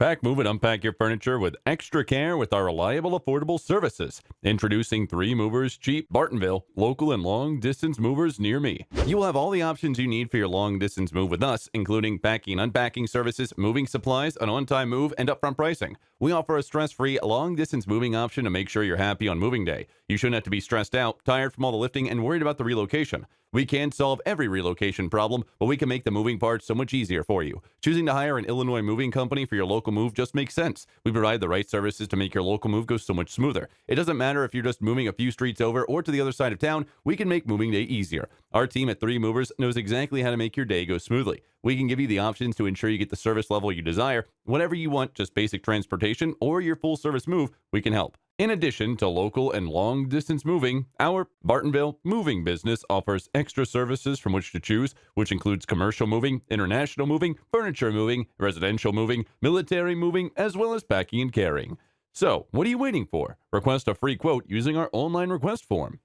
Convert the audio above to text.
Pack, move, and unpack your furniture with extra care with our reliable, affordable services. Introducing 3 Movers Cheap Bartonville, local and long distance movers near me. You will have all the options you need for your long distance move with us, including packing and unpacking services, moving supplies, an on time move, and upfront pricing. We offer a stress free, long distance moving option to make sure you're happy on moving day. You shouldn't have to be stressed out, tired from all the lifting, and worried about the relocation. We can't solve every relocation problem, but we can make the moving part so much easier for you. Choosing to hire an Illinois moving company for your local move just makes sense. We provide the right services to make your local move go so much smoother. It doesn't matter if you're just moving a few streets over or to the other side of town, we can make moving day easier. Our team at 3 Movers knows exactly how to make your day go smoothly. We can give you the options to ensure you get the service level you desire. Whatever you want, just basic transportation or your full service move, we can help. In addition to local and long distance moving, our Bartonville moving business offers extra services from which to choose, which includes commercial moving, international moving, furniture moving, residential moving, military moving, as well as packing and carrying. So, what are you waiting for? Request a free quote using our online request form.